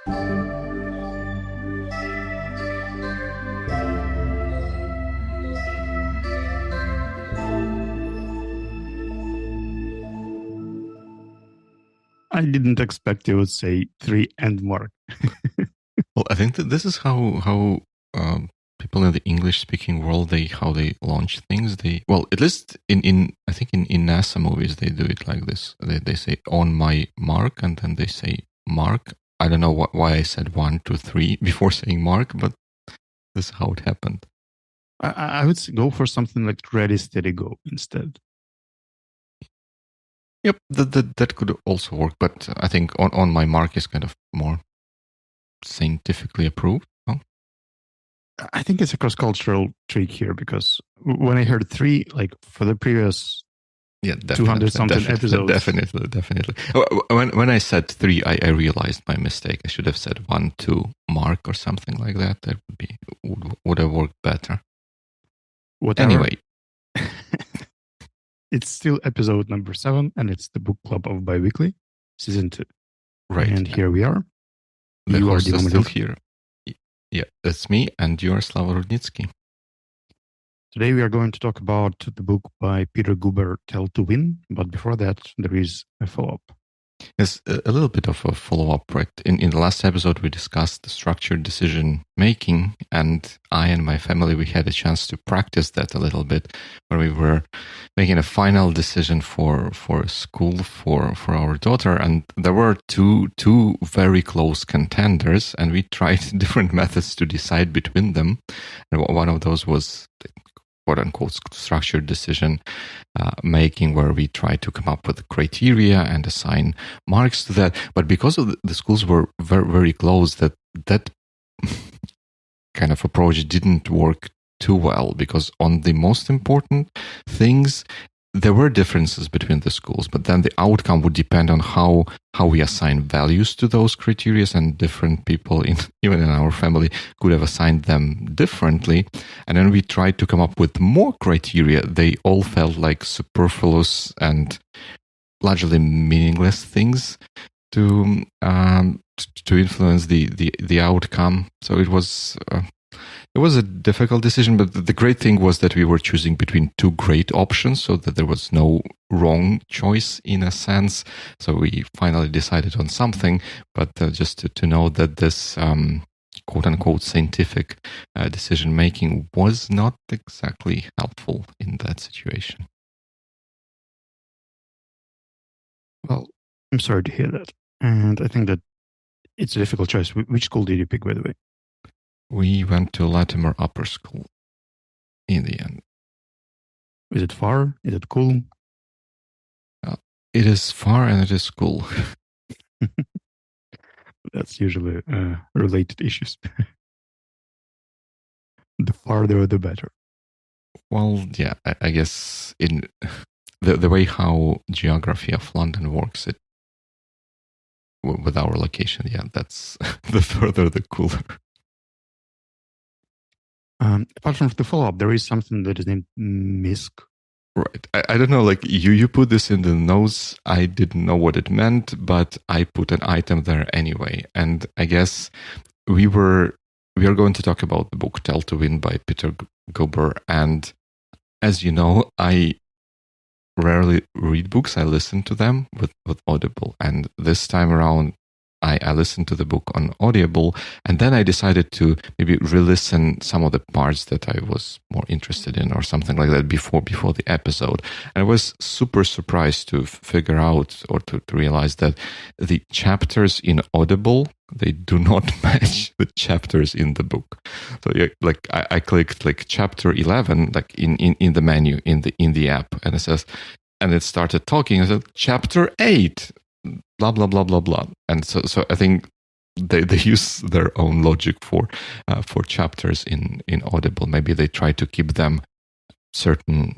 I didn't expect you would say 3 and mark. Well, I think that this is how people in the English-speaking world how they launch things. At least in I think in NASA movies they do it like this. They say on my mark, and then they say mark. I don't know why I said 1, 2, 3 before saying mark, but this is how it happened. I would go for something like ready, steady, go instead. Yep, that could also work, but I think on my mark is kind of more scientifically approved. Huh? I think it's a cross-cultural trick here, because when I heard 3, like for the previous 200-something episodes. Definitely. When I said 3, I realized my mistake. I should have said 1, 2 mark or something like that. That would have worked better. Whatever. Anyway. It's still episode number 7, and it's the book club of Biweekly, season 2. Right. And here we are. The host is still here. Yeah, that's me, and you are Slava Rudnitsky. Today we are going to talk about the book by Peter Guber, Tell to Win. But before that, there is a follow-up. Yes, a little bit of a follow-up, right? In the last episode, we discussed structured decision-making, and I and my family, we had a chance to practice that a little bit, where we were making a final decision for a school for our daughter, and there were two very close contenders, and we tried different methods to decide between them, and one of those was quote-unquote structured decision making, where we try to come up with criteria and assign marks to that. But because of the schools were very, very close, that kind of approach didn't work too well, because on the most important things, there were differences between the schools, but then the outcome would depend on how we assign values to those criteria, and different people, even in our family, could have assigned them differently. And then we tried to come up with more criteria. They all felt like superfluous and largely meaningless things to influence the outcome. So it was a difficult decision, but the great thing was that we were choosing between 2 great options, so that there was no wrong choice in a sense. So we finally decided on something, but just to know that this quote-unquote scientific decision-making was not exactly helpful in that situation. Well, I'm sorry to hear that. And I think that it's a difficult choice. Which school did you pick, by the way? We went to Latimer Upper School in the end. Is it far? Is it cool? It is far and it is cool. That's usually related issues. The farther, the better. Well, yeah, I guess in the way how geography of London works, it with our location, yeah, that's the further, the cooler. Apart from the follow-up, there is something that is named MISC. Right. I don't know, like you put this in the notes. I didn't know what it meant, but I put an item there anyway. And I guess we are going to talk about the book Tell to Win by Peter Guber. And as you know, I rarely read books. I listen to them with Audible. And this time around, I listened to the book on Audible, and then I decided to maybe re-listen some of the parts that I was more interested in or something like that before the episode. And I was super surprised to figure out or to realize that the chapters in Audible, they do not match the chapters in the book. So yeah, like I clicked like chapter 11, like in the menu in the app, and it says, and it started talking. I said chapter 8. Blah blah blah blah blah, and so I think they use their own logic for chapters in Audible. Maybe they try to keep them certain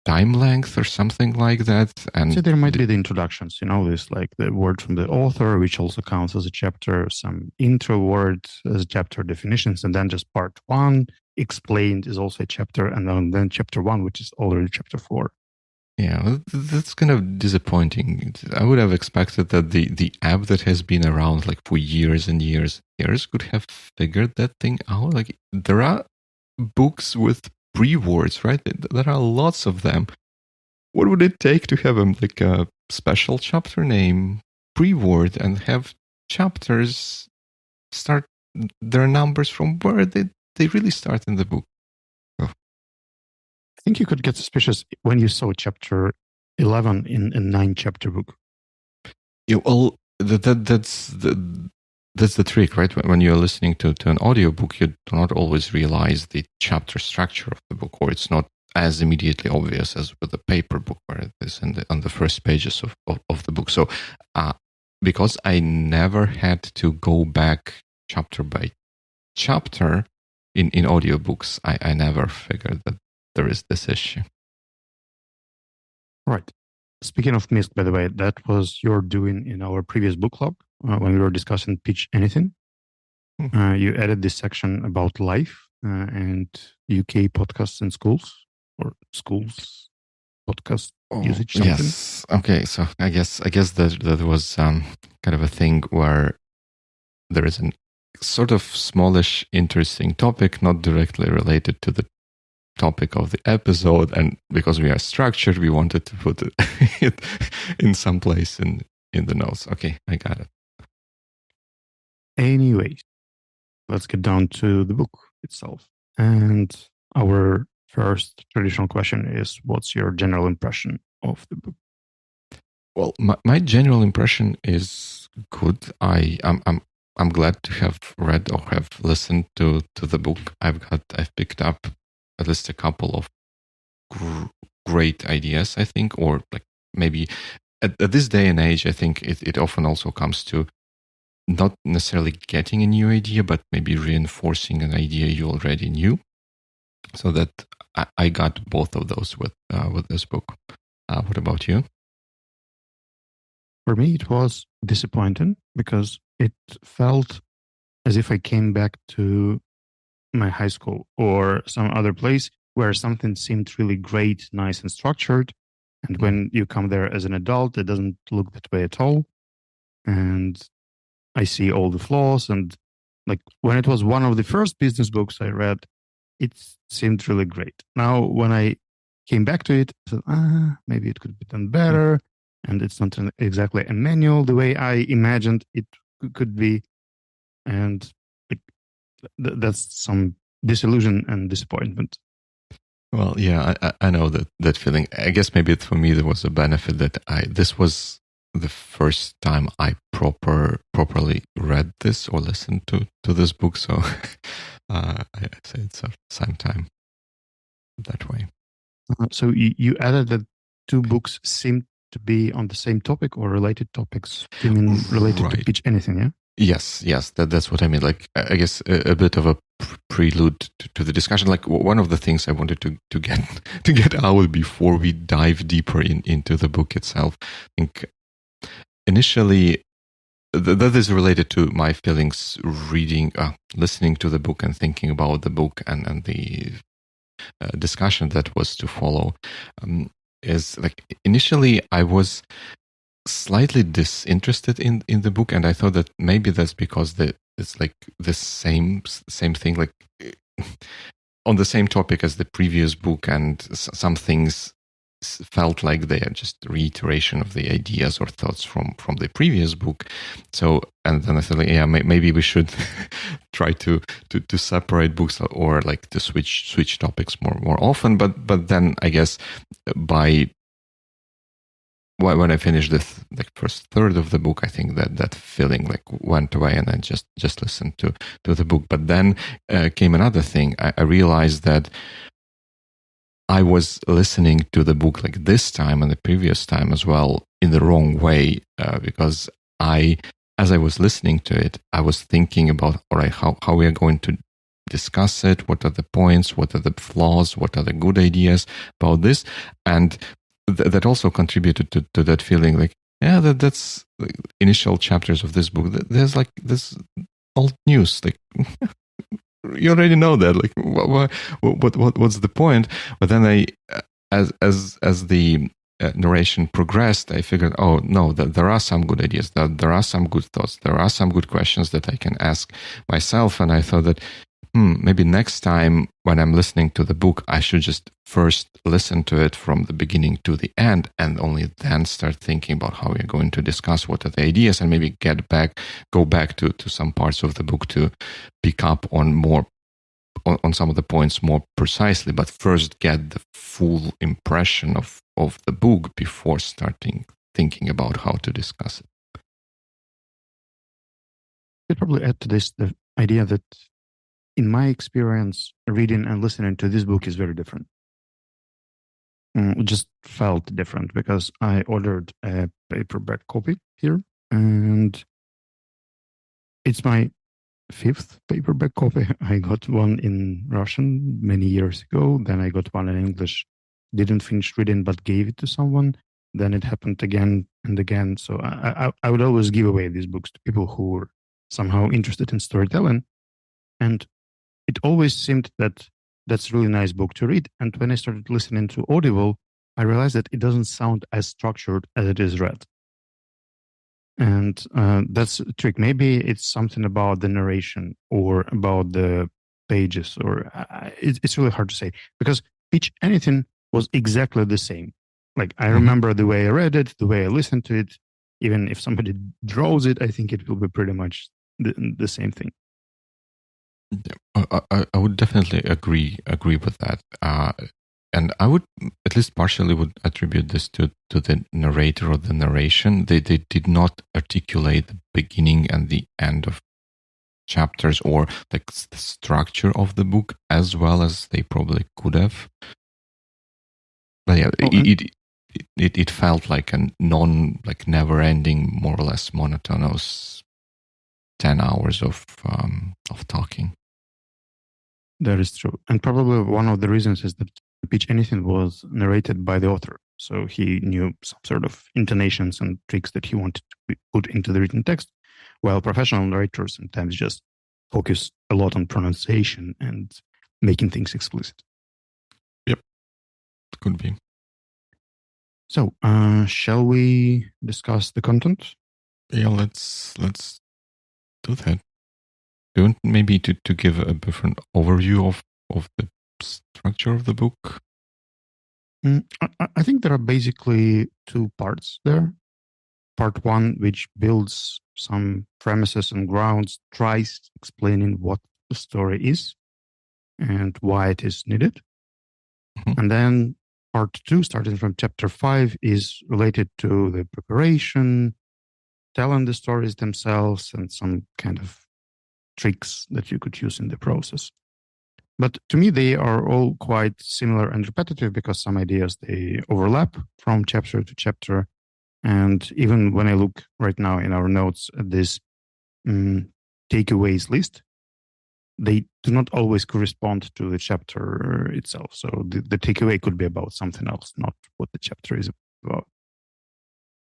time length or something like that. And so there might be the introductions, this like the word from the author, which also counts as a chapter, some intro word as chapter definitions, and then just part 1 explained is also a chapter, and then chapter 1, which is already chapter 4. Yeah, well, that's kind of disappointing. I would have expected that the app that has been around like for years and years and years could have figured that thing out. Like there are books with pre-words, right? There are lots of them. What would it take to have like a special chapter name pre-word and have chapters start their numbers from where they really start in the book? I think you could get suspicious when you saw chapter 11 in a 9-chapter book. Yeah, well, that's the trick, right? When you're listening to an audiobook, you do not always realize the chapter structure of the book, or it's not as immediately obvious as with a paper book where it is on the first pages of the book. So because I never had to go back chapter by chapter in audiobooks, I never figured that there is this issue. Right. Speaking of MISC, by the way, that was your doing in our previous book club when we were discussing Pitch Anything. You added this section about life and UK podcasts in schools or schools podcast usage. Something. Yes. Okay. So I guess that was kind of a thing where there is a sort of smallish, interesting topic, not directly related to the topic of the episode, and because we are structured, we wanted to put it in some place in the notes. Okay, I got it. Anyways, let's get down to the book itself. And our first traditional question is, what's your general impression of the book? Well, my general impression is good. I'm glad to have read or have listened to the book. I've picked up at least a couple of great ideas, I think, or like maybe at this day and age, I think it often also comes to not necessarily getting a new idea, but maybe reinforcing an idea you already knew. So that I got both of those with this book. What about you? For me, it was disappointing because it felt as if I came back to my high school or some other place where something seemed really great, nice, and structured. And when you come there as an adult, it doesn't look that way at all. And I see all the flaws. And like when it was one of the first business books I read, it seemed really great. Now, when I came back to it, I said, maybe it could be done better. And it's not exactly a manual the way I imagined it could be. And that's some disillusion and disappointment. Well, yeah, I know that feeling. I guess maybe for me there was a benefit that this was the first time I properly read this or listened to this book. So I say it's some time that way. So you added that 2 books seem to be on the same topic or related topics. You mean related to Pitch Anything, yeah? Yes, that's what I mean. Like, I guess a bit of a prelude to the discussion. Like, one of the things I wanted to get out before we dive deeper into the book itself. I think initially that is related to my feelings listening to the book and thinking about the book and the discussion that was to follow. Is like initially I was slightly disinterested in the book, and I thought that maybe that's because it's like the same thing, like on the same topic as the previous book, and some things felt like they are just reiteration of the ideas or thoughts from the previous book. So, and then I thought, like, yeah, maybe we should try to separate books or like to switch topics more often. But then I guess when I finished the first third of the book, I think that feeling like went away, and I just listened to the book. But then came another thing. I realized that I was listening to the book like this time and the previous time as well in the wrong way, because as I was listening to it, I was thinking about, all right, how we are going to discuss it, what are the points, what are the flaws, what are the good ideas about this, and that also contributed to that feeling like, yeah, that's like initial chapters of this book. There's like this old news, like you already know that. Like, what's the point? But then as the narration progressed, I figured, oh no, that there are some good ideas, that there are some good thoughts, there are some good questions that I can ask myself. And I thought that maybe next time when I'm listening to the book, I should just first listen to it from the beginning to the end, and only then start thinking about how we're going to discuss what are the ideas, and maybe go back to some parts of the book to pick up on some of the points more precisely, but first get the full impression of the book before starting thinking about how to discuss it. I'd probably add to this the idea that, in my experience, reading and listening to this book is very different. It just felt different because I ordered a paperback copy here, and it's my 5th paperback copy. I got one in Russian many years ago. Then I got one in English. Didn't finish reading, but gave it to someone. Then it happened again and again. So I would always give away these books to people who were somehow interested in storytelling. And it always seemed that that's a really nice book to read. And when I started listening to Audible, I realized that it doesn't sound as structured as it is read. And that's a trick. Maybe it's something about the narration or about the pages, or it's really hard to say, because Pitch Anything was exactly the same. Like, I remember the way I read it, the way I listened to it. Even if somebody draws it, I think it will be pretty much the same thing. I would definitely agree with that. And I would, at least partially, would attribute this to the narrator or the narration. They did not articulate the beginning and the end of chapters, or like the structure of the book, as well as they probably could have. But yeah, it felt like a never-ending, more or less monotonous 10 hours of talking. That is true. And probably one of the reasons is that Pitch Anything was narrated by the author. So he knew some sort of intonations and tricks that he wanted to put into the written text, while professional narrators sometimes just focus a lot on pronunciation and making things explicit. Yep, could be. So, shall we discuss the content? Yeah, let's do that. Do you want maybe to give a different overview of the structure of the book? I think there are basically 2 parts there. Part 1, which builds some premises and grounds, tries explaining what the story is and why it is needed. Mm-hmm. And then part 2, starting from chapter 5, is related to the preparation, telling the stories themselves, and some kind of tricks that you could use in the process. But to me, they are all quite similar and repetitive, because some ideas, they overlap from chapter to chapter. And even when I look right now in our notes at this takeaways list, they do not always correspond to the chapter itself. So the takeaway could be about something else, not what the chapter is about.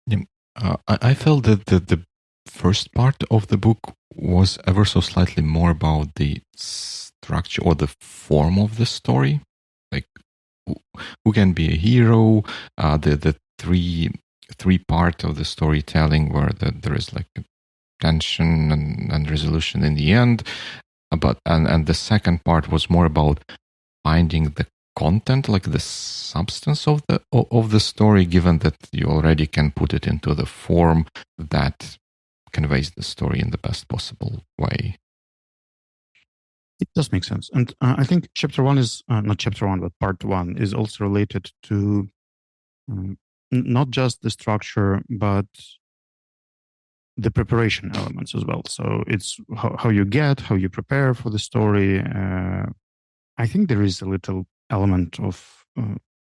Yeah. I felt that the first part of the book was ever so slightly more about the structure or the form of the story, like who can be a hero, the three part of the storytelling where there is like a tension and resolution in the end, and the second part was more about finding the content, like the substance of the story, given that you already can put it into the form that conveys the story in the best possible way. It does make sense. And I think chapter 1 is, not chapter 1, but part 1 is also related to not just the structure, but the preparation elements as well. So it's how you prepare for the story. I think there is a little element of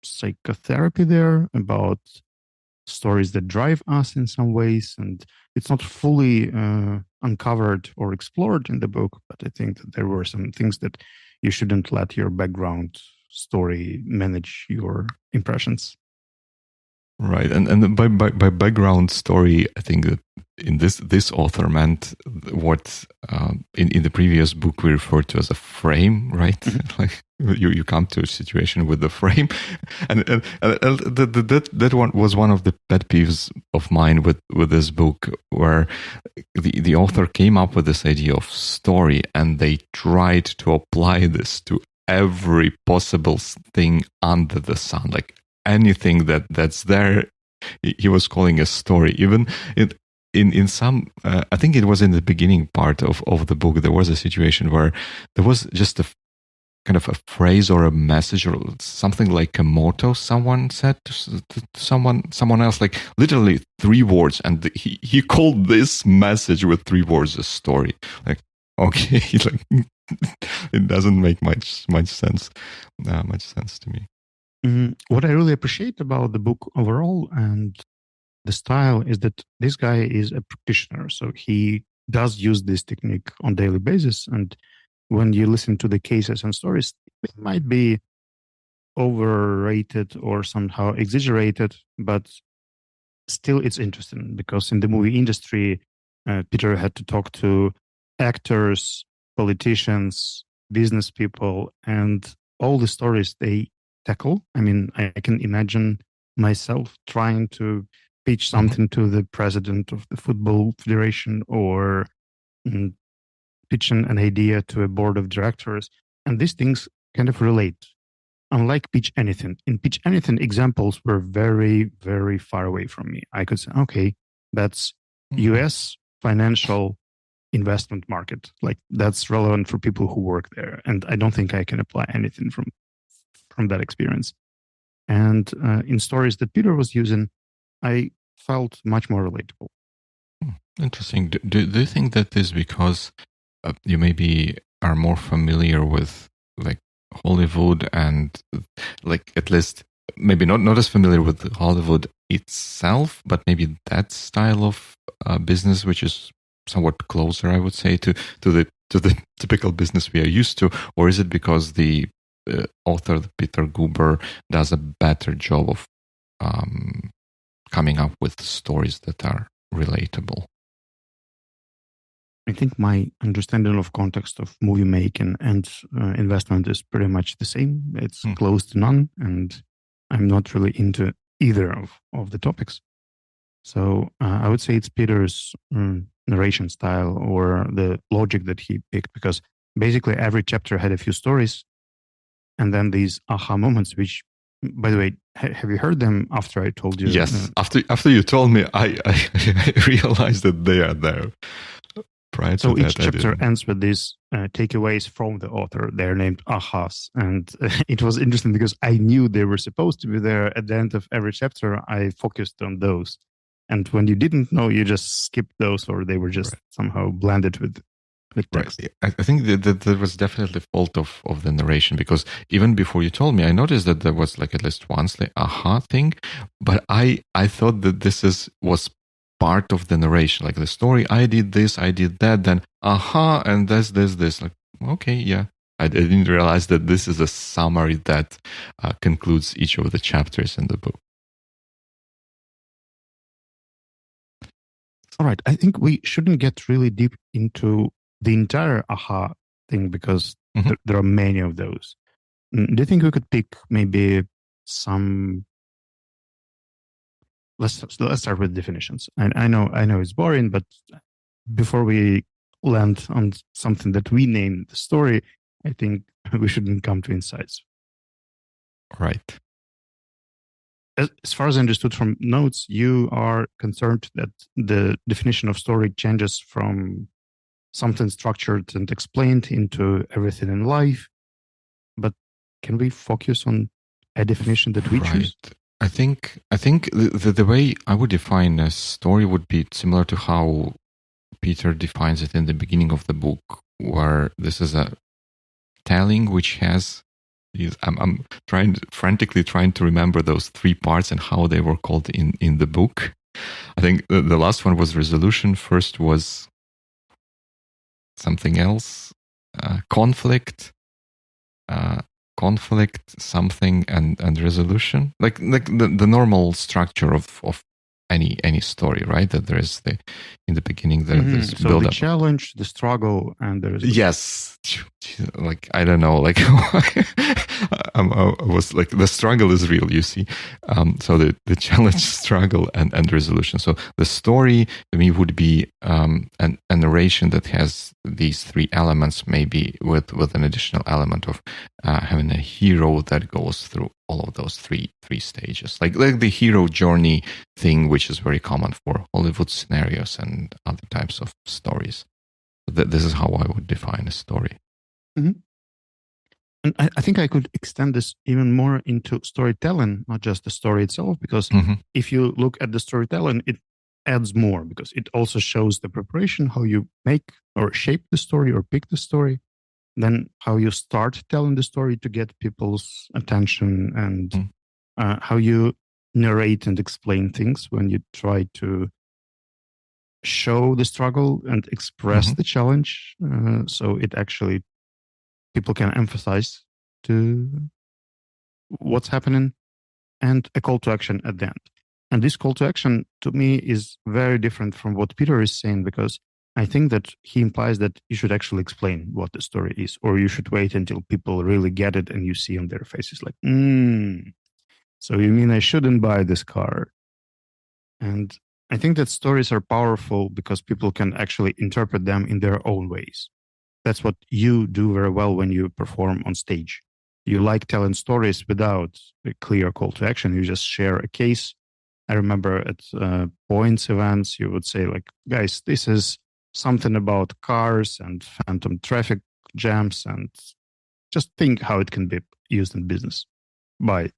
psychotherapy there, about stories that drive us in some ways, and it's not fully uncovered or explored in the book, but I think that there were some things that you shouldn't let your background story manage your impressions. Right, and by background story, I think that in this author meant what in the previous book we referred to as a frame, right? Mm-hmm. Like you come to a situation with the frame, and that one was one of the pet peeves of mine with this book, where the author came up with this idea of story, and they tried to apply this to every possible thing under the sun, like anything that's there. He was calling a story. Even in some, I think it was in the beginning part of the book, there was a situation where there was just a kind of a phrase or a message or something like a motto someone said to someone else, like literally 3 words, and he called this message with 3 words a story. Like, okay, like it doesn't make much sense to me. What I really appreciate about the book overall and the style is that this guy is a practitioner. So he does use this technique on daily basis. And when you listen to the cases and stories, it might be overrated or somehow exaggerated, but still it's interesting because in the movie industry, Peter had to talk to actors, politicians, business people, and all the stories they tackle. I mean, I can imagine myself trying to pitch something to the president of the football federation or pitching an idea to a board of directors. And these things kind of relate. Unlike Pitch Anything, in Pitch Anything, examples were very, very far away from me. I could say, okay, that's US financial investment market. Like that's relevant for people who work there. And I don't think I can apply anything from that experience. And in stories that Peter was using, I felt much more relatable. Interesting. Do you think that is because you maybe are more familiar with like Hollywood and like at least maybe not as familiar with Hollywood itself, but maybe that style of business, which is somewhat closer, I would say, to the typical business we are used to, or is it because the author Peter Guber does a better job of coming up with stories that are relatable? I think my understanding of context of movie making and investment is pretty much the same. It's close to none, and I'm not really into either of the topics. So I would say it's Peter's narration style or the logic that he picked, because basically every chapter had a few stories, and then these aha moments, which, by the way, have you heard them after I told you? Yes, after you told me, I realized that they are there. So each chapter ends with these takeaways from the author. They're named ahas. And it was interesting because I knew they were supposed to be there at the end of every chapter. I focused on those. And when you didn't know, you just skipped those, or they were just somehow blended with text. Right. I think that was definitely fault of the narration, because even before you told me, I noticed that there was like at least once the aha thing, but I thought that this was part of the narration, like the story. I did this, I did that, then aha, and this. Like, okay, yeah. I didn't realize that this is a summary that concludes each of the chapters in the book. All right. I think we shouldn't get really deep into the entire aha thing because there are many of those. Do you think we could pick maybe some? Let's start with definitions. And I know it's boring, but before we land on something that we name the story, I think we shouldn't come to insights. Right. As far as I understood from notes, you are concerned that the definition of story changes from something structured and explained into everything in life. But can we focus on a definition that we choose? I think the way I would define a story would be similar to how Peter defines it in the beginning of the book, where this is a telling which has. I'm frantically trying to remember those 3 parts and how they were called in the book. I think the last one was resolution. First was something else, conflict, conflict, something, and resolution, like the normal structure of any story, right? That there is in the beginning there's So build the up. challenge, the struggle, and the resolution. Yes, like I don't know, like I was like the struggle is real, you see. So the challenge, struggle, and resolution. So the story to me would be a narration that has these three elements, maybe with an additional element of having a hero that goes through all of those three stages, like the hero journey thing, which is very common for Hollywood scenarios and other types of stories. This is how I would define a story. Mm-hmm. And I think I could extend this even more into storytelling, not just the story itself, because if you look at the storytelling, it adds more because it also shows the preparation, how you make or shape the story or pick the story, then how you start telling the story to get people's attention, and how you narrate and explain things when you try to show the struggle and express the challenge, so it actually people can emphasize to what's happening, and a call to action at the end. And this call to action to me is very different from what Peter is saying, because I think that he implies that you should actually explain what the story is, or you should wait until people really get it and you see on their faces like, so you mean I shouldn't buy this car? And I think that stories are powerful because people can actually interpret them in their own ways. That's what you do very well when you perform on stage. You like telling stories without a clear call to action. You just share a case. I remember at points events, you would say like, guys, this is something about cars and phantom traffic jams, and just think how it can be used in business. Buy.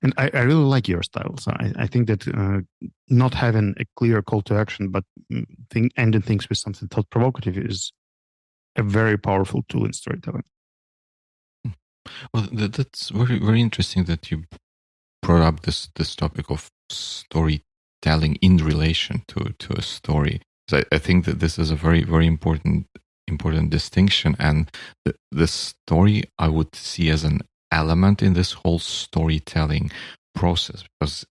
And I really like your style. So I think that not having a clear call to action, but ending things with something thought provocative is a very powerful tool in storytelling. Well, that's very, very interesting that you brought up this topic of storytelling in relation to a story. Because I think that this is a very, very important distinction, and the story I would see as an element in this whole storytelling process, because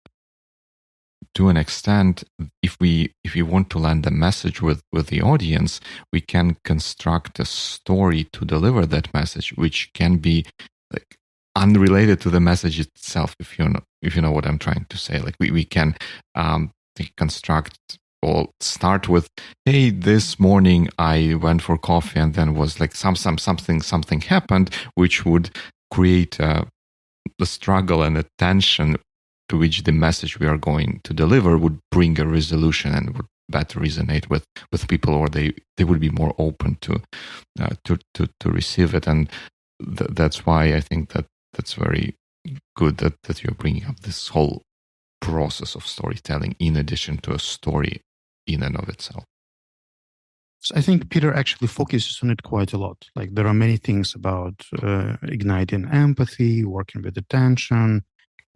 to an extent, if we want to land a message with the audience, we can construct a story to deliver that message, which can be like unrelated to the message itself. If you know what I'm trying to say, like we can construct or start with, hey, this morning I went for coffee, and then was like something happened, which would create the struggle and the tension to which the message we are going to deliver would bring a resolution and would better resonate with people, or they would be more open to receive it. And that's why I think that's very good that you're bringing up this whole process of storytelling in addition to a story in and of itself. So I think Peter actually focuses on it quite a lot. Like there are many things about igniting empathy, working with attention,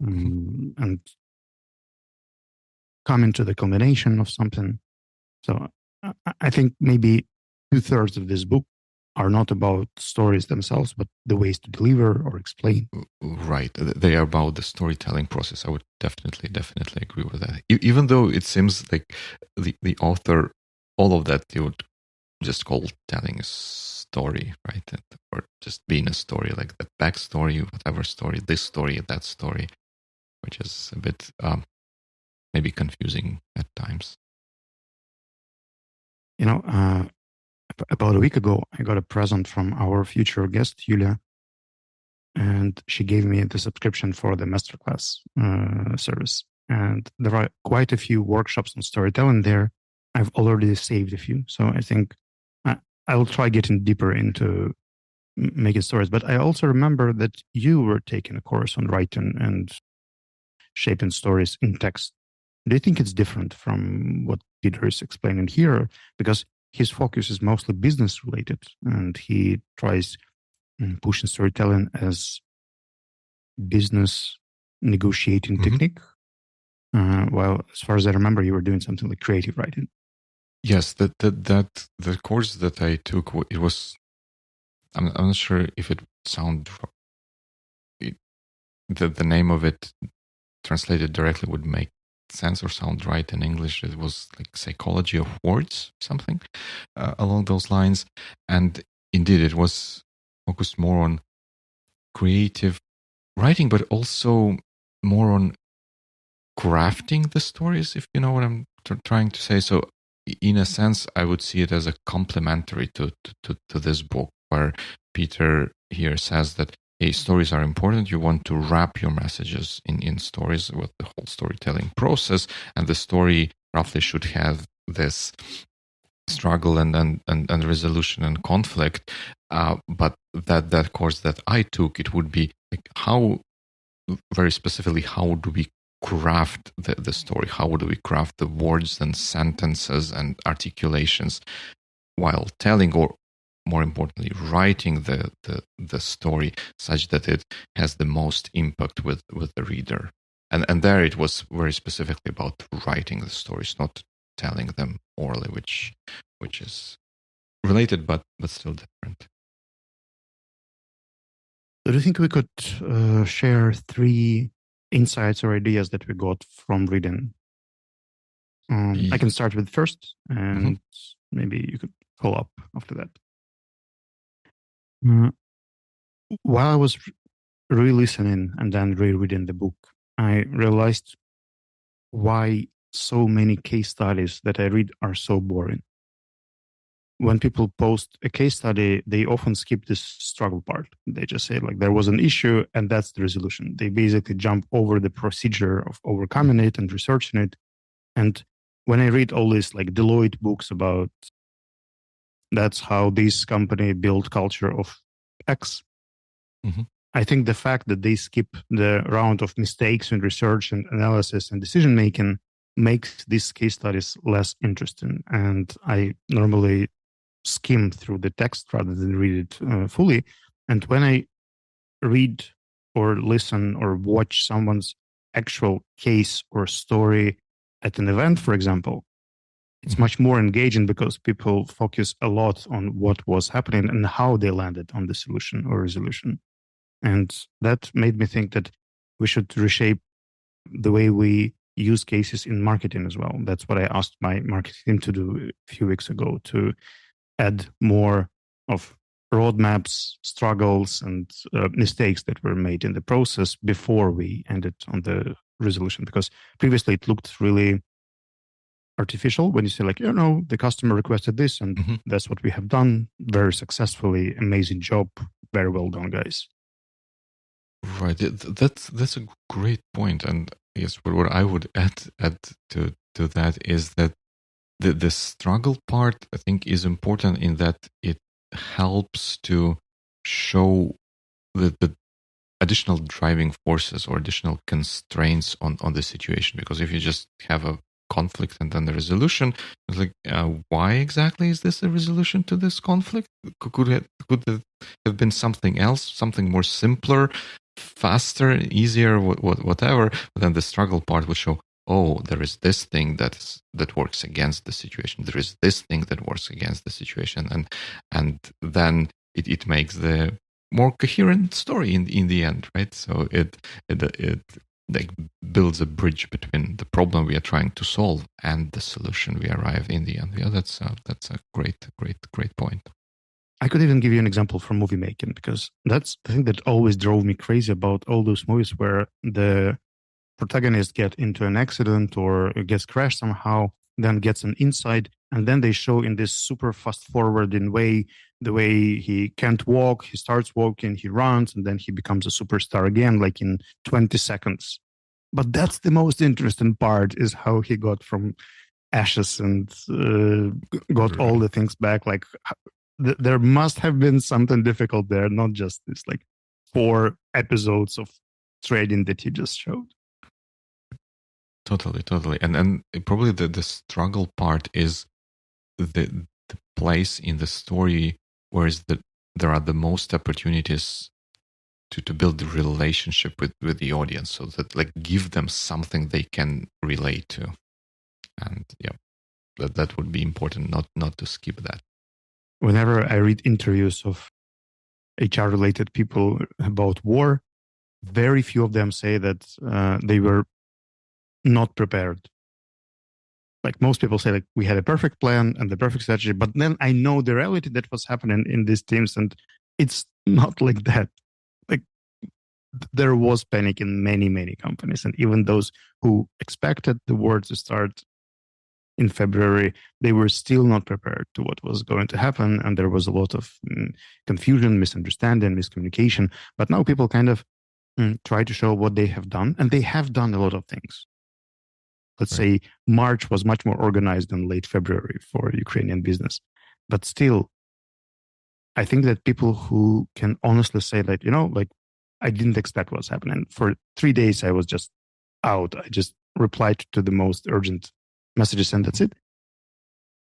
and coming to the culmination of something. So I think maybe 2/3 of this book are not about stories themselves, but the ways to deliver or explain. Right. They are about the storytelling process. I would definitely agree with that. Even though it seems like the author, all of that you would just call telling a story, right? Or just being a story, like that backstory, whatever story, this story, that story, which is a bit maybe confusing at times. You know, about a week ago, I got a present from our future guest, Yulia, and she gave me the subscription for the masterclass service. And there are quite a few workshops on storytelling there. I've already saved a few, so I think I will try getting deeper into making stories. But I also remember that you were taking a course on writing and shaping stories in text. Do you think it's different from what Peter is explaining here? Because his focus is mostly business related, and he tries pushing storytelling as business negotiating technique. While, as far as I remember, you were doing something like creative writing. Yes, the course that I took, it was, I'm not sure if it's sound the name of it translated directly would make sense or sound right in English. It was like Psychology of Words, something along those lines. And indeed, it was focused more on creative writing, but also more on crafting the stories, if you know what I'm trying to say. So in a sense, I would see it as a complementary to this book, where Peter here says that stories are important. You want to wrap your messages in stories with the whole storytelling process, and the story roughly should have this struggle and resolution and conflict. But that course that I took, it would be like how, very specifically, how do we craft the story? How do we craft the words and sentences and articulations while telling, or more importantly, writing the story such that it has the most impact with the reader? And there it was very specifically about writing the stories, not telling them orally, which is related but still different. Do you think we could share 3 insights or ideas that we got from reading? I can start with first, and maybe you could follow up after that. While I was re-listening and then rereading the book, I realized why so many case studies that I read are so boring. When people post a case study, they often skip this struggle part. They just say, like, there was an issue and that's the resolution. They basically jump over the procedure of overcoming it and researching it. And when I read all these like Deloitte books about that's how this company built culture of X, I think the fact that they skip the round of mistakes in research and analysis and decision making makes these case studies less interesting. And I normally skim through the text rather than read it fully. And when I read or listen or watch someone's actual case or story at an event, for example, it's much more engaging because people focus a lot on what was happening and how they landed on the solution or resolution. And that made me think that we should reshape the way we use cases in marketing as well. That's what I asked my marketing team to do a few weeks ago, to add more of roadmaps, struggles, and mistakes that were made in the process before we ended on the resolution. Because previously it looked really artificial when you say, like, the customer requested this and that's what we have done very successfully. Amazing job. Very well done, guys. Right. That's a great point. And yes, what I would add to that is that the struggle part, I think, is important in that it helps to show the additional driving forces or additional constraints on the situation. Because if you just have a conflict and then the resolution, it's like, why exactly is this a resolution to this conflict? Could it have been something else, something more simpler, faster, easier, whatever? But then the struggle part would show, oh, there is this thing that works against the situation. There is this thing that works against the situation, and then it makes the more coherent story in the end, right? So it like builds a bridge between the problem we are trying to solve and the solution we arrive in the end. Yeah, that's a great point. I could even give you an example from movie making, because that's the thing that always drove me crazy about all those movies where the protagonist get into an accident or gets crashed somehow, then gets an insight, and then they show in this super fast forwarding way the way he can't walk, he starts walking, he runs, and then he becomes a superstar again, like in 20 seconds. But that's the most interesting part, is how he got from ashes and got all the things back. Like, there must have been something difficult there, not just this like 4 episodes of trading that he just showed. Totally. And probably the struggle part is the place in the story where there are the most opportunities to build the relationship with the audience, so that, like, give them something they can relate to. And yeah, that would be important, not to skip that. Whenever I read interviews of HR related people about war, very few of them say that they were not prepared. Like most people say, like we had a perfect plan and the perfect strategy, but then I know the reality that was happening in these teams, and it's not like that. Like there was panic in many, many companies, and even those who expected the war to start in February, they were still not prepared to what was going to happen, and there was a lot of confusion, misunderstanding, miscommunication. But now people kind of try to show what they have done, and they have done a lot of things. Let's say March was much more organized than late February for Ukrainian business. But still, I think that people who can honestly say that, like I didn't expect what's happening. For 3 days, I was just out. I just replied to the most urgent messages and that's it.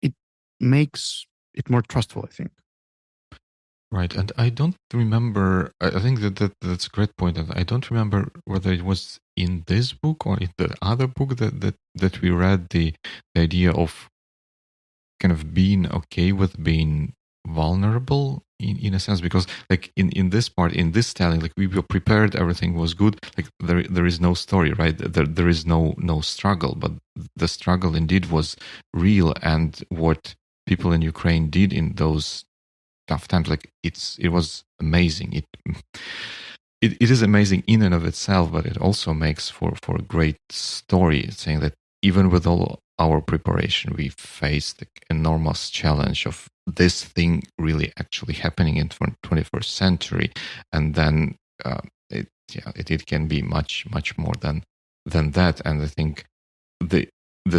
It makes it more trustful, I think. Right. And I don't remember, I think that's a great point. And I don't remember whether it was in this book or in the other book that we read, the idea of kind of being okay with being vulnerable in a sense, because like in this part, in this telling, like we were prepared, everything was good. Like there is no story, right? There is no struggle, but the struggle indeed was real. And what people in Ukraine did in those tough times, like it was amazing. It is amazing in and of itself, but it also makes for a great story, saying that even with all our preparation, we faced the enormous challenge of this thing really actually happening in the 21st century, and then it can be much more than that. And I think the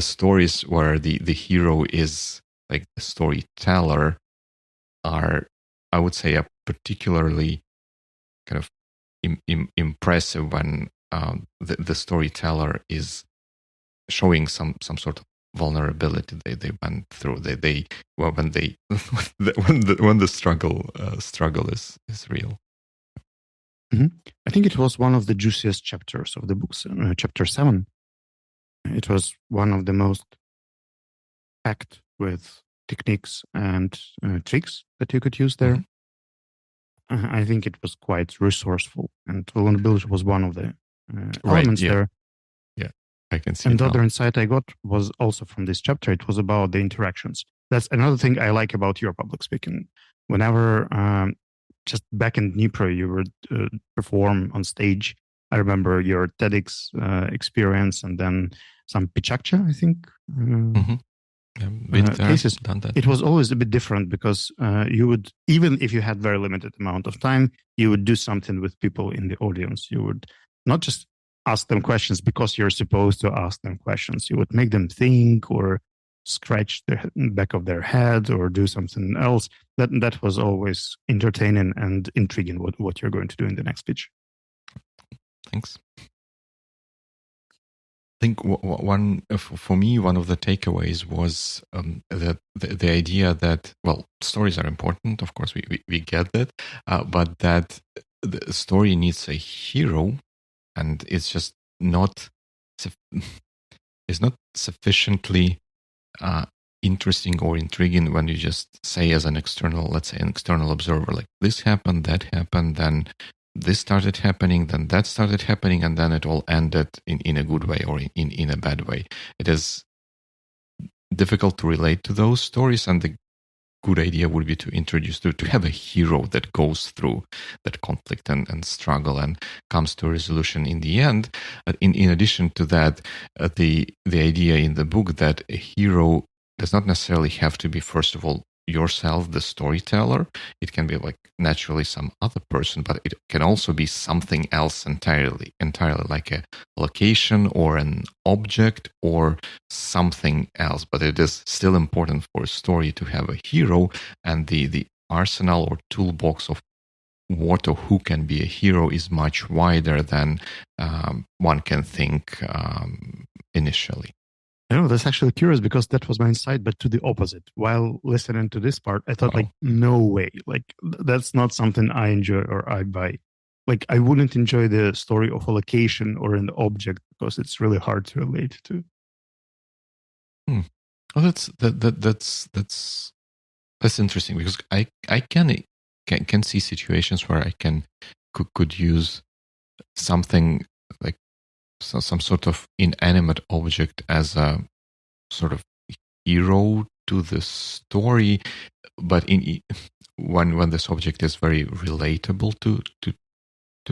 stories where the hero is like the storyteller are, I would say, a particularly kind of impressive when the storyteller is showing some sort of vulnerability they went through. When the struggle is real. Mm-hmm. I think it was one of the juiciest chapters of the books, chapter 7. It was one of the most packed with techniques and tricks that you could use there. Mm-hmm. I think it was quite resourceful, and vulnerability was one of the elements there. Yeah, I can see. And the other insight I got was also from this chapter. It was about the interactions. That's another thing I like about your public speaking. Whenever just back in Dnipro, you would perform on stage. I remember your TEDx experience, and then some Pichakcha, I think. Cases. It was always a bit different because you would, even if you had very limited amount of time, you would do something with people in the audience. You would not just ask them questions because you're supposed to ask them questions. You would make them think or scratch the back of their head or do something else. That was always entertaining and intriguing what you're going to do in the next speech. Thanks. I think for me, one of the takeaways was that the idea that, well, stories are important. Of course, we get that, but that the story needs a hero, and it's just not sufficiently interesting or intriguing when you just say as an external, let's say an external observer, like this happened, that happened, then this started happening, then that started happening, and then it all ended in a good way or in a bad way. It is difficult to relate to those stories, and the good idea would be to introduce, to have a hero that goes through that conflict and struggle and comes to a resolution in the end. In addition to that, the idea in the book that a hero does not necessarily have to be, first of all, yourself, the storyteller. It can be like naturally some other person, but it can also be something else entirely like a location or an object or something else. But it is still important for a story to have a hero, and the arsenal or toolbox of what or who can be a hero is much wider than one can think initially. I know, that's actually curious because that was my insight, but to the opposite. While listening to this part, I thought, like, no way. Like, that's not something I enjoy or I buy. Like, I wouldn't enjoy the story of a location or an object because it's really hard to relate to. Well, that's interesting because I can can see situations where I could use something like some sort of inanimate object as a sort of hero to the story, but when this object is very relatable to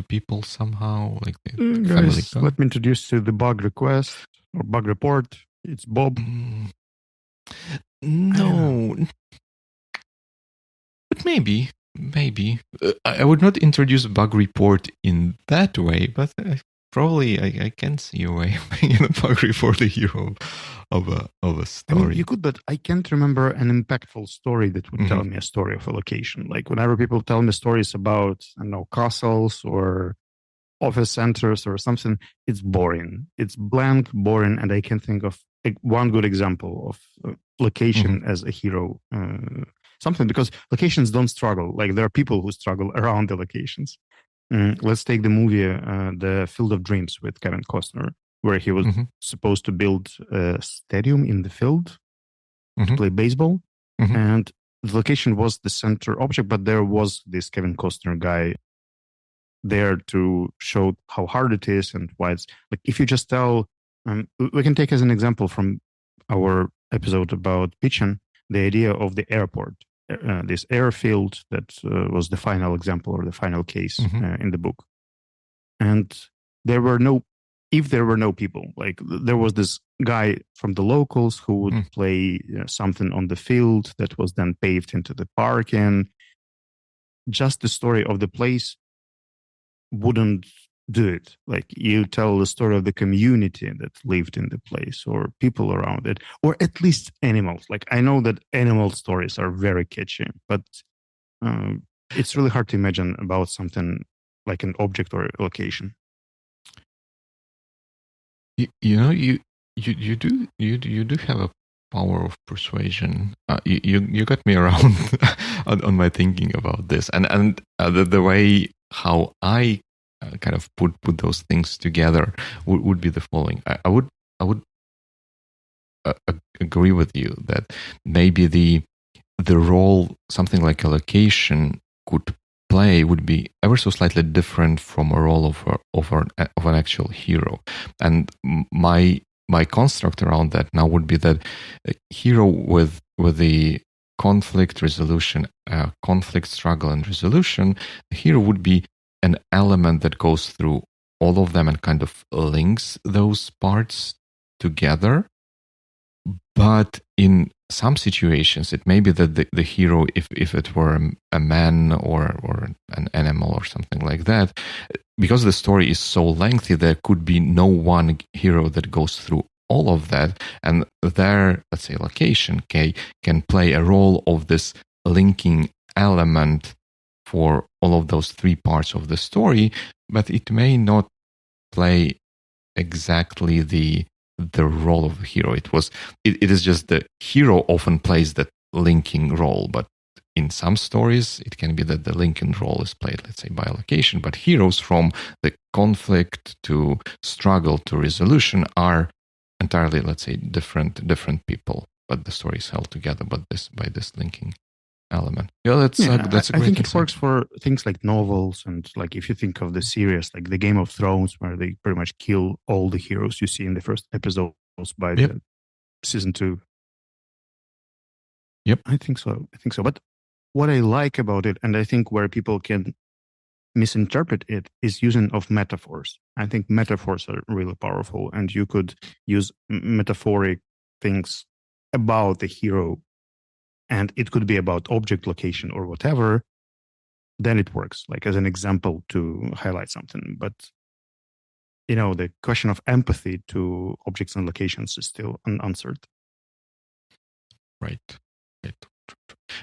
people somehow, like the family. Guys, let me introduce you to the bug request or bug report. It's Bob. No, but maybe. I would not introduce bug report in that way, but probably I can see a way of making a bug report a hero of a story. I mean, you could, but I can't remember an impactful story that would tell me a story of a location. Like whenever people tell me stories about, I don't know, castles or office centers or something, it's boring. It's blank, boring, and I can think of one good example of location as a hero. Something, because locations don't struggle. Like there are people who struggle around the locations. Let's take the movie The Field of Dreams with Kevin Costner, where he was supposed to build a stadium in the field to play baseball. And the location was the center object, but there was this Kevin Costner guy there to show how hard it is and why it's like, if you just tell, we can take as an example from our episode about pitching, the idea of the airport, this airfield that was the final example or the final case in the book. And there were no people, like there was this guy from the locals who would play something on the field that was then paved into the park, and just the story of the place wouldn't do it. Like you tell the story of the community that lived in the place or people around it, or at least animals. Like I know that animal stories are very catchy, but it's really hard to imagine about something like an object or a location. You do have a power of persuasion. You got me around on my thinking about this, and the way how I kind of put those things together would be the following. I would agree with you that maybe the role something like a location could play would be ever so slightly different from a role of an actual hero. And my construct around that now would be that a hero with the conflict resolution, conflict, struggle, and resolution, the hero would be an element that goes through all of them and kind of links those parts together. But in some situations, it may be that the hero, if it were a man or an animal or something like that, because the story is so lengthy, there could be no one hero that goes through all of that, and their, let's say, location can play a role of this linking element for all of those three parts of the story, but it may not play exactly the role of the hero. It is just the hero often plays that linking role, but in some stories it can be that the linking role is played, let's say, by location, but heroes from the conflict to struggle to resolution are entirely, let's say, different people, but the story is held together by this linking element. Yeah, that's a great I think it example. works for things like novels, and like if you think of the series like the Game of Thrones, where they pretty much kill all the heroes you see in the first episodes by the season 2. Yep, I think so. But what I like about it, and I think where people can misinterpret it, is using of metaphors. I think metaphors are really powerful, and you could use metaphoric things about the hero, and it could be about object, location, or whatever. Then it works, like as an example to highlight something. But the question of empathy to objects and locations is still unanswered. Right.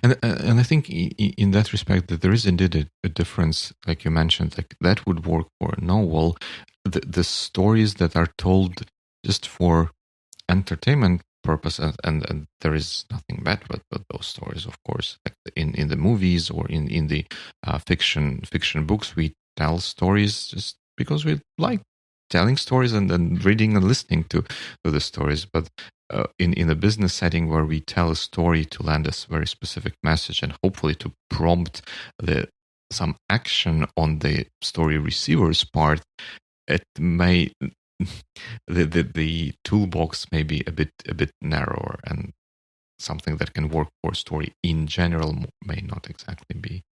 And I think in that respect that there is indeed a difference, like you mentioned, like that would work for a novel. The stories that are told just for entertainment purpose, and there is nothing bad with those stories, of course. Like in the movies or in the fiction books, we tell stories just because we like telling stories and then reading and listening to the stories. But in a business setting where we tell a story to land a very specific message and hopefully to prompt some action on the story receiver's part, it may the toolbox may be a bit narrower, and something that can work for a story in general may not exactly be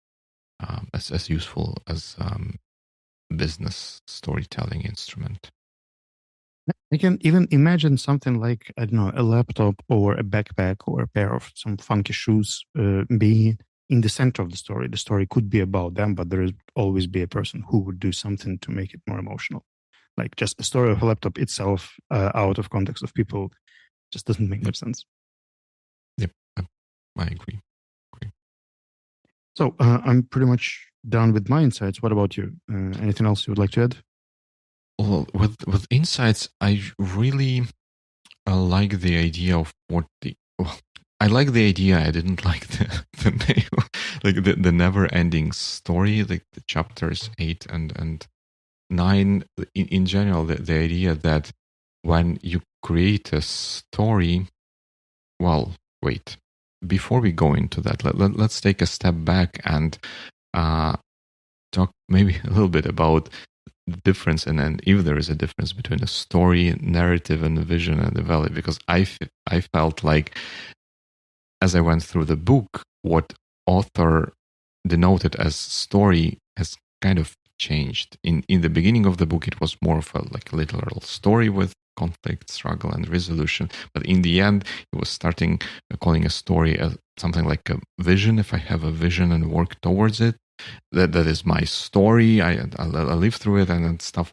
as useful as business storytelling instrument. I can even imagine something like, I don't know, a laptop or a backpack or a pair of some funky shoes being in the center of the story. The story could be about them, but there would always be a person who would do something to make it more emotional. Like just a story of a laptop itself out of context of people just doesn't make much sense. Yep, I agree. So I'm pretty much done with my insights. What about you? Anything else you would like to add? Well, with insights, I really like the idea of I like the idea. I didn't like the name, like the never-ending story, like the chapters 8 and 9. In general, the idea that when you create a story, well, wait. Before we go into that, let's take a step back and talk maybe a little bit about the difference, and if there is a difference between a story, narrative, and a vision and a value. Because I felt like, as I went through the book, what author denoted as story has kind of changed. In the beginning of the book, it was more of a literal story with conflict, struggle, and resolution. But in the end, it was starting calling a story as something like a vision. If I have a vision and work towards it, that is my story. I live through it, and stuff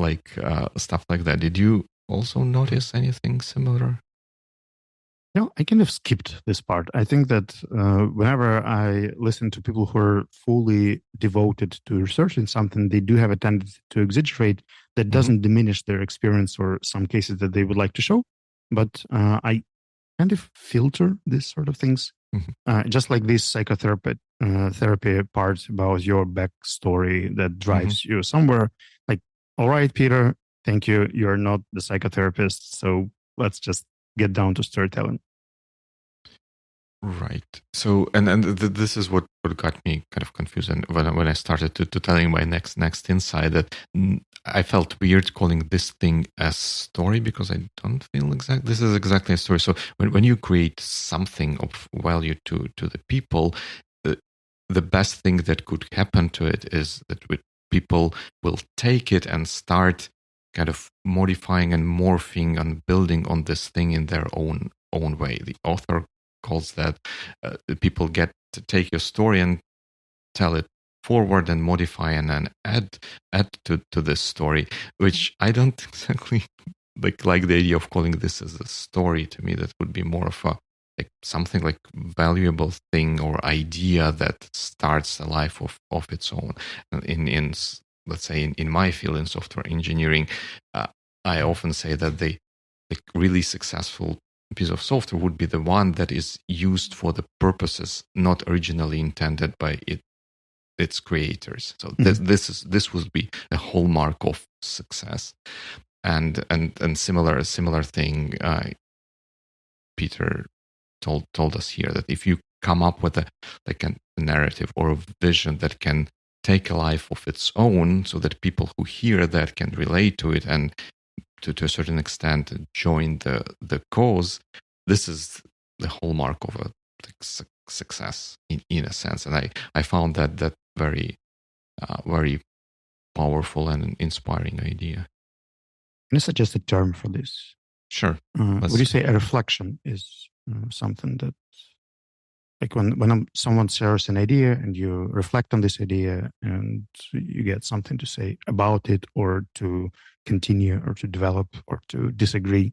like that. Did you also notice anything similar? No, I kind of skipped this part. I think that whenever I listen to people who are fully devoted to researching something, they do have a tendency to exaggerate. That doesn't diminish their experience or some cases that they would like to show. But I kind of filter these sort of things, just like this psychotherapy therapy part about your backstory that drives you somewhere. Like, all right, Peter, thank you. You're not the psychotherapist, so let's just get down to storytelling. Right. So, and this is what got me kind of confused. And when I started to telling my next insight, that I felt weird calling this thing a story, because I don't feel this is exactly a story. So when you create something of value to the people, the best thing that could happen to it is that people will take it and start kind of modifying and morphing and building on this thing in their own way. The author calls that people get to take your story and tell it forward and modify and then add to this story, which I don't exactly like the idea of calling this as a story. To me, that would be more of a something like valuable thing or idea that starts a life of its own. In let's say in my field, in software engineering, I often say that the really successful piece of software would be the one that is used for the purposes not originally intended by its creators. So this would be a hallmark of success. And similar thing, Peter told us here, that if you come up with a narrative or a vision that can take a life of its own, so that people who hear that can relate to it and to a certain extent join the cause, this is the hallmark of a success in a sense. And I found that very very powerful and inspiring idea. Can I suggest a term for this? Sure. Would you say a reflection is something that, like when someone shares an idea and you reflect on this idea and you get something to say about it, or to continue, or to develop, or to disagree?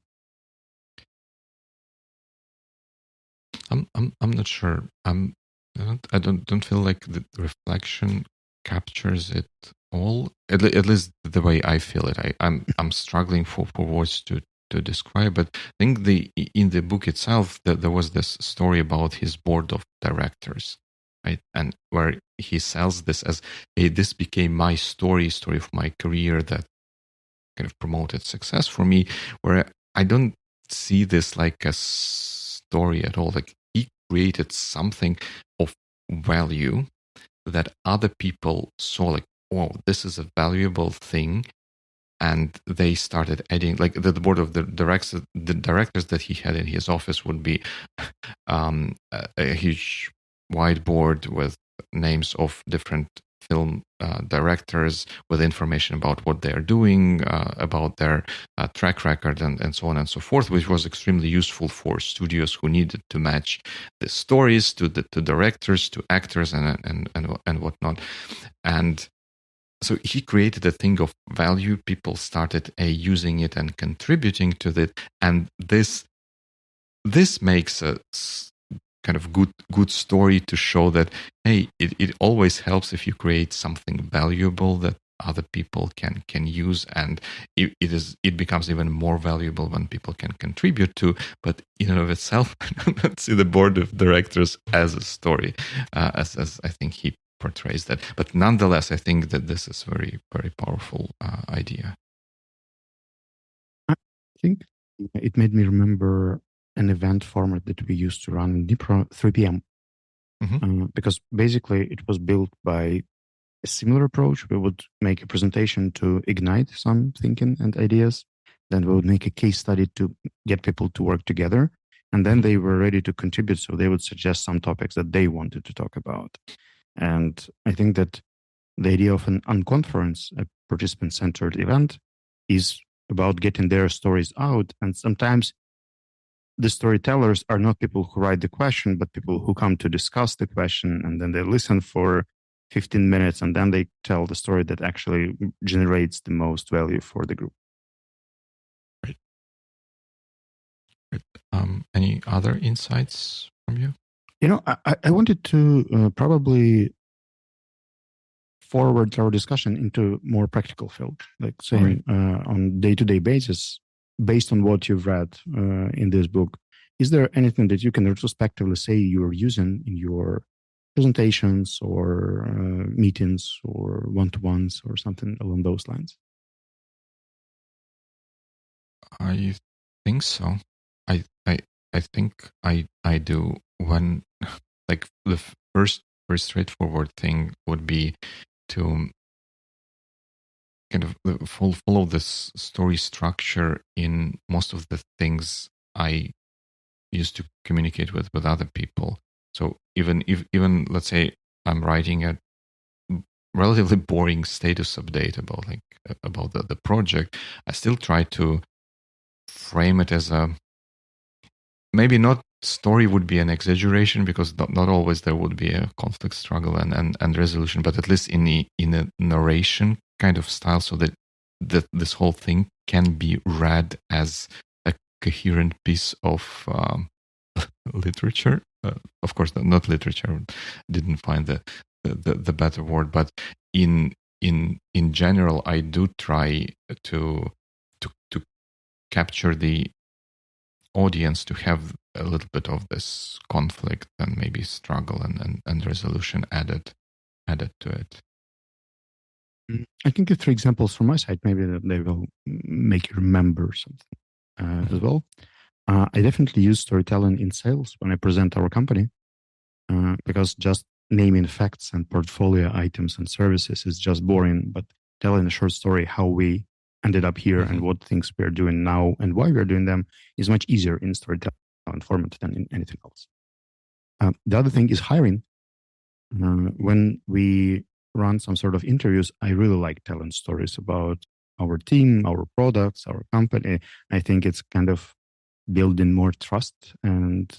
I'm not sure. I don't feel like the reflection captures it all. At least the way I feel it. I'm struggling for words to describe. But I think in the book itself that there was this story about his board of directors, right? And where he sells this as, hey, this became my story of my career that kind of promoted success for me. Where I don't see this like a story at all. Like he created something of value that other people saw, like, oh, this is a valuable thing. And they started adding, like the board of the directors that he had in his office would be a huge whiteboard with names of different film directors with information about what they are doing, about their track record, and so on and so forth, which was extremely useful for studios who needed to match the stories to directors, to actors, and whatnot. And so he created a thing of value. People started using it and contributing to it, and this makes a kind of good story to show that, hey, it always helps if you create something valuable that other people can use, and it becomes even more valuable when people can contribute to. But in and of itself, I don't see the board of directors as a story, as I think he portrays that. But nonetheless, I think that this is very, very powerful idea. I think it made me remember an event format that we used to run in Dnipro, 3 p.m. Because basically it was built by a similar approach. We would make a presentation to ignite some thinking and ideas. Then we would make a case study to get people to work together. And then they were ready to contribute. So they would suggest some topics that they wanted to talk about. And I think that the idea of an unconference, a participant-centered event, is about getting their stories out. And sometimes the storytellers are not people who write the question, but people who come to discuss the question, and then they listen for 15 minutes, and then they tell the story that actually generates the most value for the group. Right. Any other insights from you? I wanted to probably forward our discussion into more practical field, like saying on day-to-day basis, based on what you've read in this book, is there anything that you can retrospectively say you're using in your presentations or meetings or one-to-ones or something along those lines? I think so. I think I do. When, like, the first very straightforward thing would be to kind of follow this story structure in most of the things I used to communicate with other people. So even let's say I'm writing a relatively boring status update about the project, I still try to frame it as a, maybe not story would be an exaggeration, because not always there would be a conflict, struggle, and resolution, but at least in a narration kind of style, so that this whole thing can be read as a coherent piece of literature. Of course, not literature. Didn't find the better word, but in general, I do try to capture the audience to have a little bit of this conflict and maybe struggle and resolution added to it. I can give 3 examples from my side. Maybe that they will make you remember something as well. I definitely use storytelling in sales when I present our company, because just naming facts and portfolio items and services is just boring, but telling a short story how we ended up here and what things we're doing now and why we're doing them is much easier in storytelling format than in anything else. The other thing is hiring. When we run some sort of interviews, I really like telling stories about our team, our products, our company. I think it's kind of building more trust. And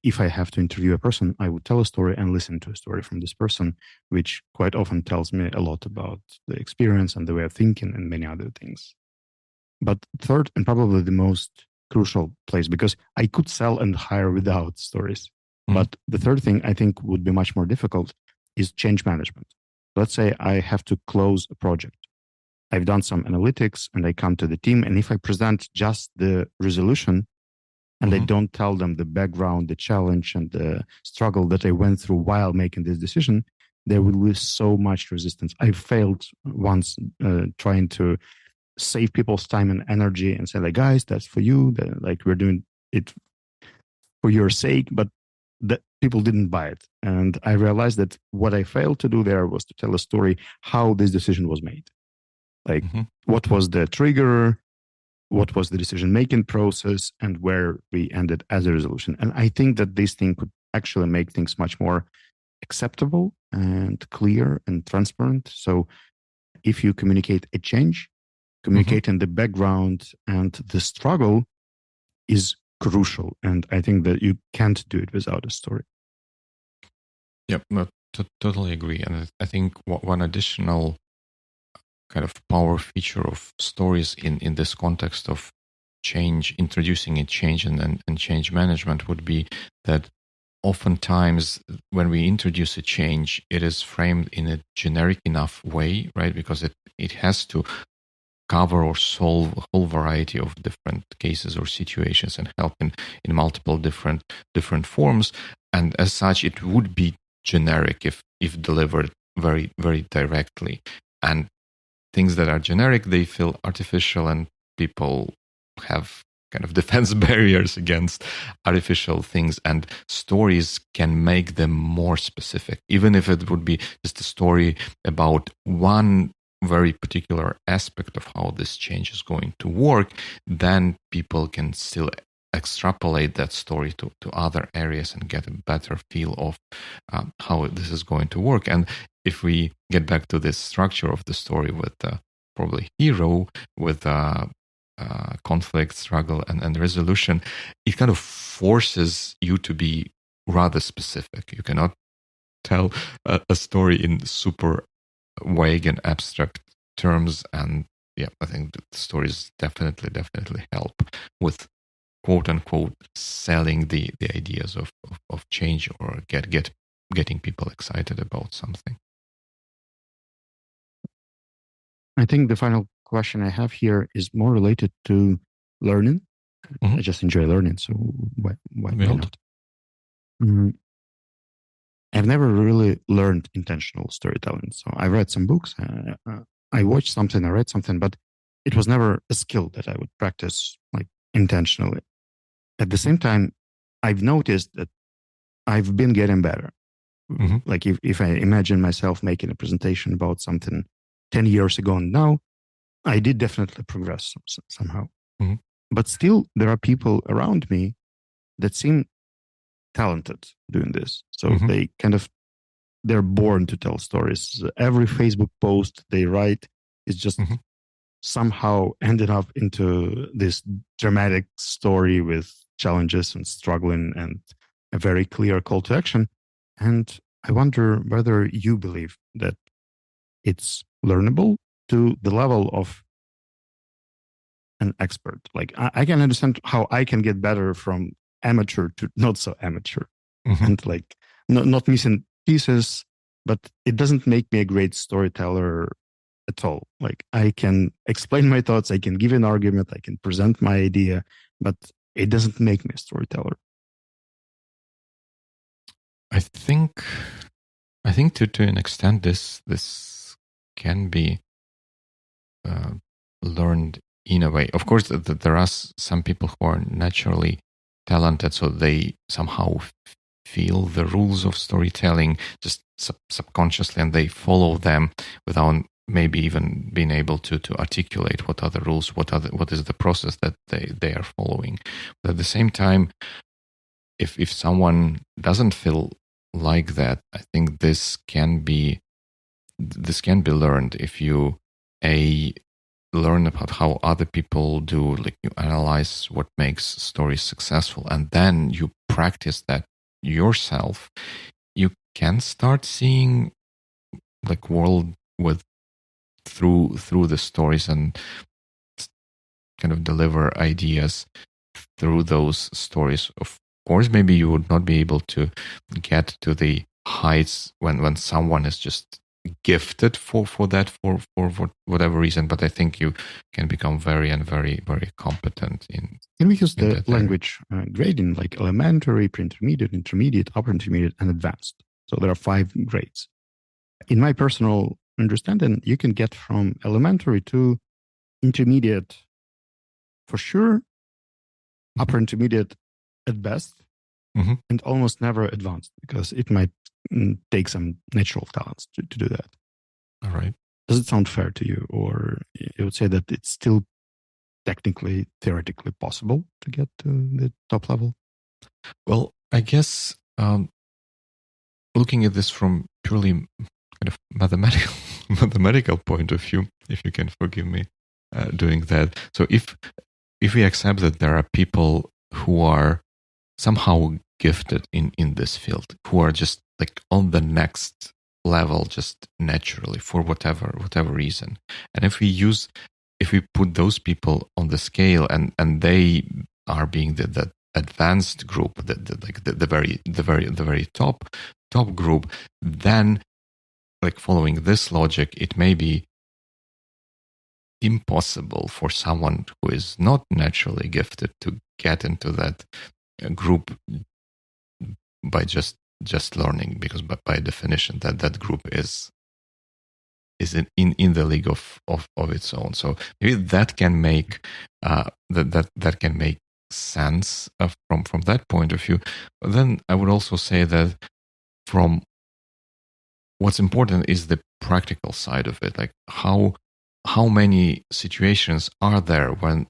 if I have to interview a person, I would tell a story and listen to a story from this person, which quite often tells me a lot about the experience and the way of thinking and many other things. But third, and probably the most crucial place, because I could sell and hire without stories. But the third thing I think would be much more difficult is change management. Let's say I have to close a project. I've done some analytics and I come to the team, and if I present just the resolution and I don't tell them the background, the challenge, and the struggle that I went through while making this decision, there will be so much resistance. I failed once trying to save people's time and energy and say like, guys, that's for you. Like we're doing it for your sake, but that people didn't buy it. And I realized that what I failed to do there was to tell a story how this decision was made. Like what was the trigger, what was the decision making process, and where we ended as a resolution. And I think that this thing could actually make things much more acceptable and clear and transparent. So if you communicate a change, communicating the background and the struggle is crucial. And I think that you can't do it without a story. Yep, no, totally agree. And I think one additional kind of power feature of stories in this context of change, introducing a change and change management would be that oftentimes when we introduce a change, it is framed in a generic enough way, right? Because it has to cover or solve a whole variety of different cases or situations and help in multiple different forms. And as such, it would be generic if delivered very, very directly. And things that are generic, they feel artificial, and people have kind of defense barriers against artificial things, and stories can make them more specific. Even if it would be just a story about one very particular aspect of how this change is going to work, then people can still extrapolate that story to other areas and get a better feel of how this is going to work. And if we get back to this structure of the story with probably hero, with conflict, struggle, and resolution, it kind of forces you to be rather specific. You cannot tell a story in super vague and abstract terms. And yeah, I think the stories definitely help with quote unquote selling the ideas of change, or getting people excited about something. I think the final question I have here is more related to learning. I just enjoy learning, so why not? I've never really learned intentional storytelling. So I read some books, I watched something, I read something, but it was never a skill that I would practice like intentionally. At the same time, I've noticed that I've been getting better. Like if I imagine myself making a presentation about something 10 years ago and now, I did definitely progress somehow. But still, there are people around me that seem talented doing this. So they're born to tell stories. Every Facebook post they write is just somehow ended up into this dramatic story with challenges and struggling and a very clear call to action. And I wonder whether you believe that it's learnable to the level of an expert. Like I can understand how I can get better from amateur to not so amateur, and like not missing pieces, but it doesn't make me a great storyteller at all. Like I can explain my thoughts, I can give an argument, I can present my idea, but it doesn't make me a storyteller. I think to an extent this can be learned in a way. Of course, there are some people who are naturally talented, so they somehow feel the rules of storytelling just subconsciously, and they follow them without maybe even being able to articulate what are the rules, what is the process that they are following. But at the same time, if someone doesn't feel like that, I think this can be learned. If you learn about how other people do, like you analyze what makes stories successful, and then you practice that yourself, you can start seeing like world through the stories and kind of deliver ideas through those stories. Of course, maybe you would not be able to get to the heights when someone is just gifted for whatever reason, but I think you can become very competent in. Can we use the language grading, like elementary, pre-intermediate, intermediate, upper intermediate, and advanced? So there are 5 grades. In my personal understanding, you can get from elementary to intermediate for sure, upper intermediate at best, and almost never advanced, because it might take some natural talents to do that. All right. Does it sound fair to you? Or you would say that it's still technically, theoretically possible to get to the top level? Well, I guess looking at this from purely kind of mathematical point of view, if you can forgive me doing that. So if we accept that there are people who are somehow gifted in this field, who are just like on the next level, just naturally for whatever reason, and if we put those people on the scale and they are being the advanced group, the very top group, then like following this logic, it may be impossible for someone who is not naturally gifted to get into that group by just learning, because by definition that group is in the league of its own. So maybe that can make that can make sense from that point of view. But then I would also say that from what's important is the practical side of it, like how many situations are there when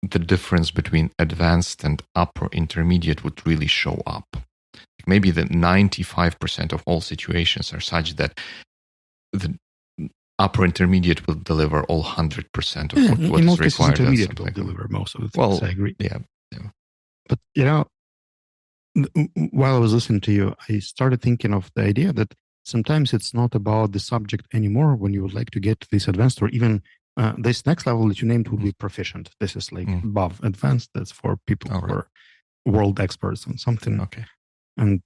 the difference between advanced and upper intermediate would really show up. Maybe the 95% of all situations are such that the upper intermediate will deliver all 100% of what is required. Intermediate will deliver most of the things. Well, I agree. Yeah. But while I was listening to you, I started thinking of the idea that sometimes it's not about the subject anymore when you would like to get to this advanced, or even this next level that you named would be proficient. This is like above advanced. That's for people who are world experts on something. Okay. And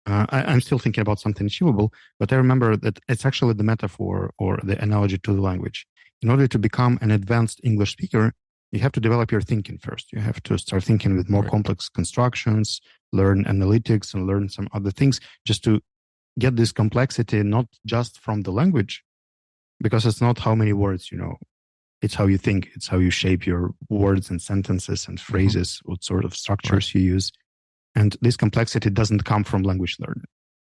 I'm still thinking about something achievable, but I remember that it's actually the metaphor or the analogy to the language. In order to become an advanced English speaker, you have to develop your thinking first. You have to start thinking with more complex constructions, learn analytics, and learn some other things just to get this complexity, not just from the language, because it's not how many words you know. It's how you think. It's how you shape your words and sentences and phrases, what sort of structures you use. And this complexity doesn't come from language learning.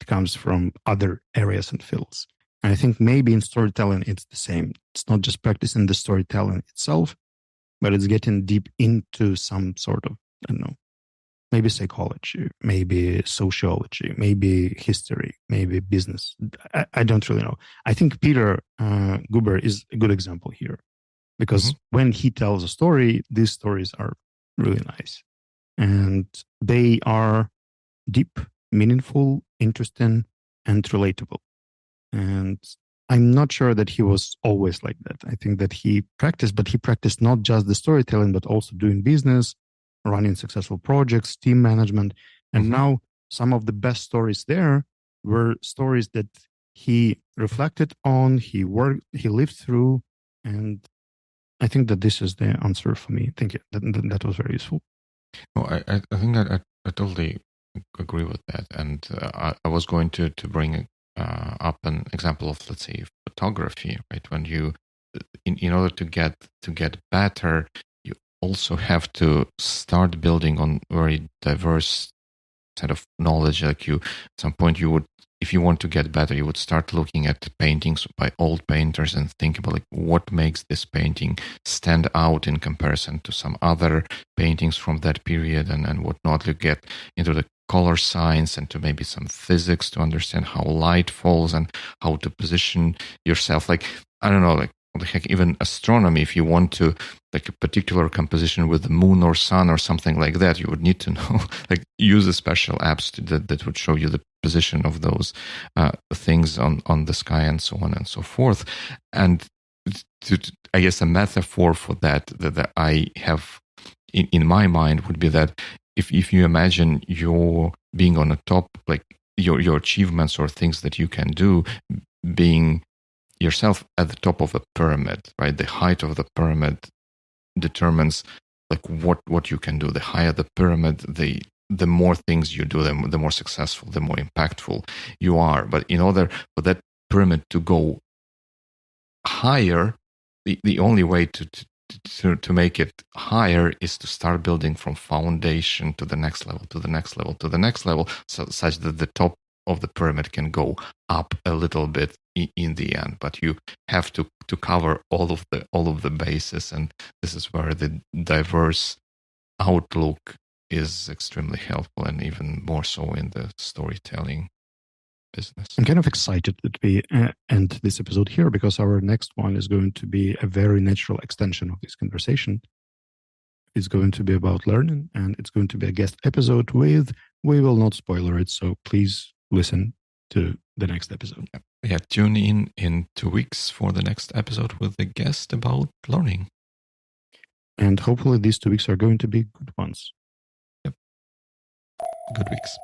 It comes from other areas and fields. And I think maybe in storytelling, it's the same. It's not just practicing the storytelling itself, but it's getting deep into some sort of, I don't know, maybe psychology, maybe sociology, maybe history, maybe business. I don't really know. I think Peter Guber is a good example here, because when he tells a story, these stories are really nice. And they are deep, meaningful, interesting, and relatable. And I'm not sure that he was always like that. I think that he practiced not just the storytelling, but also doing business, running successful projects, team management. And now some of the best stories there were stories that he reflected on, he lived through. And I think that this is the answer for me. Thank you. That was very useful. Well, I think I totally agree with that. And I was going to bring up an example of, let's say, photography, right? When you, in order to get better, you also have to start building on very diverse set of knowledge. Like at some point you would, if you want to get better, you would start looking at paintings by old painters and think about like what makes this painting stand out in comparison to some other paintings from that period and whatnot. You get into the color science and to maybe some physics to understand how light falls and how to position yourself. Like, I don't know, like what the heck, even astronomy, if you want to, like a particular composition with the moon or sun or something like that, you would need to know, like use a special apps that would show you the position of those things on the sky and so on and so forth. And I guess a metaphor for that I have in my mind would be that if you imagine you're being on the top, like your achievements or things that you can do, being yourself at the top of a pyramid, right? The height of the pyramid determines like what you can do. The higher the pyramid, the more things you do, the more successful, the more impactful you are. But in order for that pyramid to go higher, the only way to make it higher is to start building from foundation to the next level, to the next level, to the next level, such that the top of the pyramid can go up a little bit in the end. But you have to cover all of the bases, and this is where the diverse outlook is extremely helpful, and even more so in the storytelling business. I'm kind of excited that we end this episode here, because our next one is going to be a very natural extension of this conversation. It's going to be about learning, and it's going to be a guest episode with, we will not spoiler it, so please listen to the next episode. Yeah, tune in 2 weeks for the next episode with a guest about learning. And hopefully these 2 weeks are going to be good ones. Yep. Good weeks.